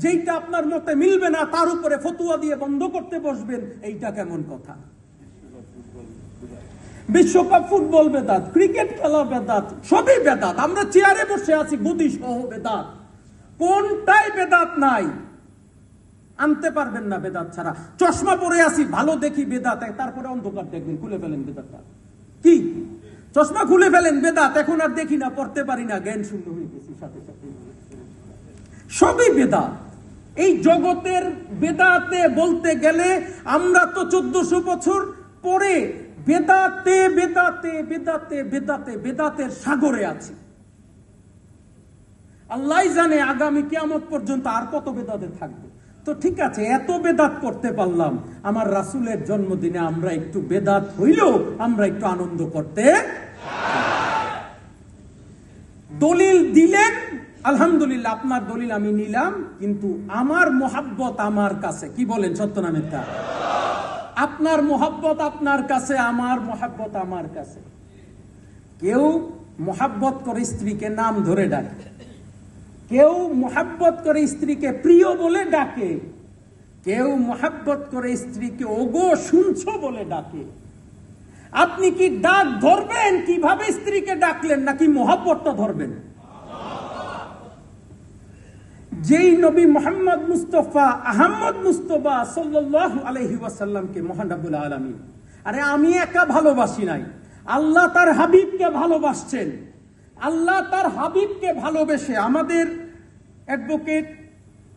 যেইটা আপনার মতে মিলবে না তার উপরে ফতুয়া দিয়ে বন্ধ করতে বসবেন, এইটা কেমন কথা? বিশ্বকাপ ফুটবল বেদাত, ক্রিকেট খেলা বেদাত, সবই বেদাত। আমরা চেয়ারে বসে আছি গদি সহ বেদাত, কোনটাই বেদাত নাই। আনতে পারবেন না বেদাত ছাড়া। চশমা পরে আছি ভালো দেখি বেদাত, তারপরে অন্ধকার দেখবেন, খুলে ফেলেন বেদাতটা। কি চশমা খুলে ফেলেন বেদাত, এখন আর দেখি না, পড়তে পারি না, জ্ঞান শূন্য হয়ে গেছি সাথে সাথে। সবই বেদাত। এই জগতের বেদাতে বলতে গেলে আমরা তো 1400 বছর পরে বেদাতে বেদাতে বেদাতে বেদাতে বেদাতের সাগরে আছি। আল্লাহ জানে আগামী কিয়ামত পর্যন্ত আর কত বেদাতে থাকবে। তো ঠিক আছে, এত বেদাত করতে পারলাম, আমার রাসূলের জন্মদিনে আমরা একটু বেদাত হইলেও আমরা একটু আনন্দ করতে। দলিল দিলেন, আলহামদুলিল্লাহ, আপনার দলিল আমি নিলাম, কিন্তু আমার মোহাব্বত আমার কাছে, কি বলেন সত্য না মিথ্যা? আপনার মোহাব্বত আপনার কাছে, আমার মোহাব্বত আমার কাছে। কেউ মোহাব্বত করে স্ত্রীকে নাম ধরে ডাকে, কেউ মোহাব্বত করে স্ত্রীকে প্রিয় বলে ডাকে, কেউ মোহাব্বত করে স্ত্রীকে ওগো শুনছো বলে ডাকে। আপনি কি ডাক ধরবেন কিভাবে স্ত্রীকে ডাকলেন, নাকি মোহাব্বতটা ধরবেন? যেই নবী মুহাম্মদ মুস্তাফা আহমদ মুস্তফা সাল্লাল্লাহু আলাইহি ওয়াসাল্লামকে মহান রব্বুল আলামিন, আরে আমি একা ভালোবাসি নাই, আল্লাহ তার হাবিবকে ভালোবাসছেন। আল্লাহ তার হাবিবকে ভালোবেসে, আমাদের অ্যাডভোকেট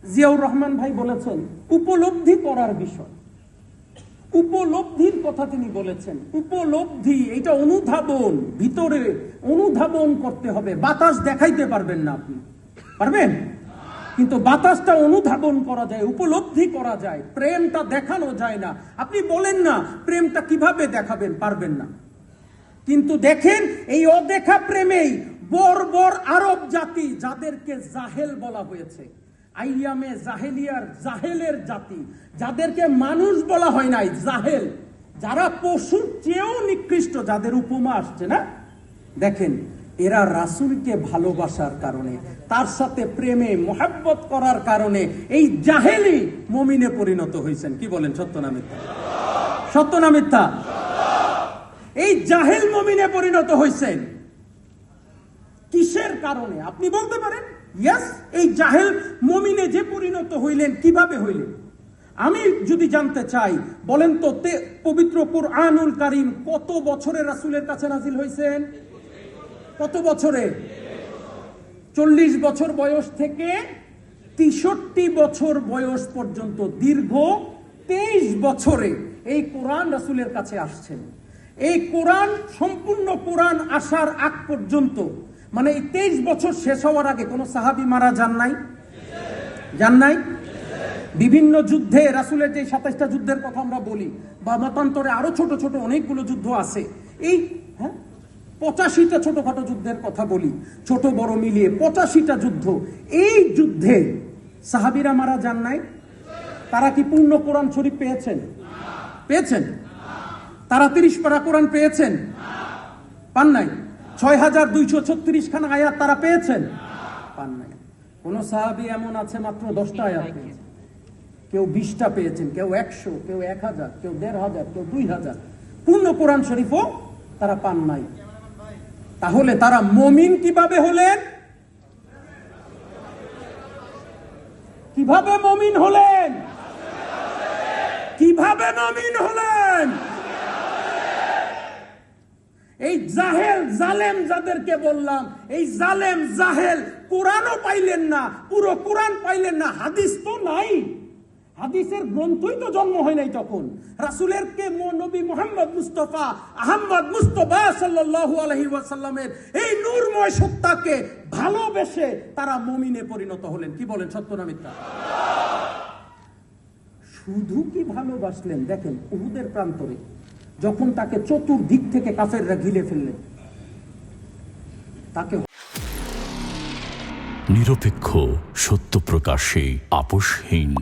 জিয়াউর রহমান ভাই বলেছেন, উপলব্ধি করার বিষয়, উপলব্ধির কথা তিনি বলেছেন। উপলব্ধি, এটা অনুধাবন, ভিতরে অনুধাবন করতে হবে। বাতাস দেখাইতে পারবেন না আপনি, পারবেন? কিন্তু বাতাসটা অনুধাবন করা যায়, উপলব্ধি করা যায়। প্রেমটা দেখানো যায় না। আপনি বলেন না প্রেমটা কিভাবে দেখাবেন, পারবেন না। কিন্তু দেখেন, এই অদেখা প্রেমেই বর্বর আরব জাতি, যাদেরকে জাহেল বলা হয়েছে, আইয়ামে জাহেলিয়ার জাহেলের জাতি, যাদেরকে মানুষ বলা হয় নাই, জাহেল, যারা পশুর চেয়েও নিকৃষ্ট, যাদের উপমা আসছে না, দেখেন এরা রাসূলকে ভালোবাসার কারণে, তার সাথে প্রেমে মোহাব্বত করার কারণে এই জাহেলি মুমিনে পরিণত হয়েছেন। কি বলেন সত্য না মিথ্যা? সত্য না মিথ্যা? এই জাহেল মুমিনে পরিণত হয়েছেন কিসের কারণে? আপনি বলতে পারেন ইয়েস, এই জাহেল মুমিনে যে পরিণত হইলেন, কিভাবে হইলেন? আমি যদি জানতে চাই, বলেন তো, পবিত্র কুরআনুল কারীম কত বছরে রাসূলের কাছে নাজিল হয়েছেন? কত বছরে? 40 বছর বয়স থেকে 63 বছর বয়স পর্যন্ত, দীর্ঘ 23 বছরে এই কোরআন রাসূলের কাছে আসছেন। এই কোরআন, সম্পূর্ণ কোরআন আসার আগ পর্যন্ত, মানে এই 23 বছর শেষ হওয়ার আগে কোন সাহাবী মারা যান নাই? যান নাই? বিভিন্ন যুদ্ধে রাসূলের যে 27টা যুদ্ধের কথা আমরা বলি, বা মতান্তরে আরো ছোট ছোট অনেকগুলো যুদ্ধ আছে, এই 85টা ছোটখাটো যুদ্ধের কথা বলি, ছোট বড় মিলিয়ে 85টা যুদ্ধ। এই যুদ্ধে সাহাবীরা মারা যান নাই? তারা কি পূর্ণ কোরআন শরীফ পেয়েছেন? পেয়েছেন? তারা 30 পারা কোরআন পেয়েছেন? পান নাই। 6236 খানা আয়াত তারা পেয়েছেন? পান নাই। কোন সাহাবী এমন আছে মাত্র 10টা আয়াত পেয়েছেন, কেউ 20টা পেয়েছেন, কেউ 100, কেউ 1000, কেউ 1500, কেউ 2000। পূর্ণ কোরআন শরীফও তারা পান নাই। তাহলে তারা মুমিন কিভাবে হলেন? কিভাবে মুমিন হলেন? কিভাবে মুমিন হলেন? এই জাহেল জালেম যাদেরকে বললাম, এই জালেম জাহেল কোরআনও পাইলেন না, পুরো কোরআন পাইলেন না, হাদিস তো নাই, হাদিসের গ্রন্থই তো জন্ম হয় নাই তখন। রাসূলের কে নবী মুহাম্মদ মুস্তাফা আহমদ মুস্তফা সাল্লাল্লাহু আলাইহি ওয়াসাল্লামের এই নূরময় সত্তাকে ভালোবেসে তারা মুমিনে পরিণত হলেন। কি বলেন সত্য না মিথ্যা? শুধু কি ভালোবাসলেন, দেখেন উহুদের প্রান্তরে যখন তাকে চতুর্দিক থেকে কাফেররা ঘিরে ফেললেন, তাকে নিরপেক্ষ, সত্য প্রকাশে আপোষহীন।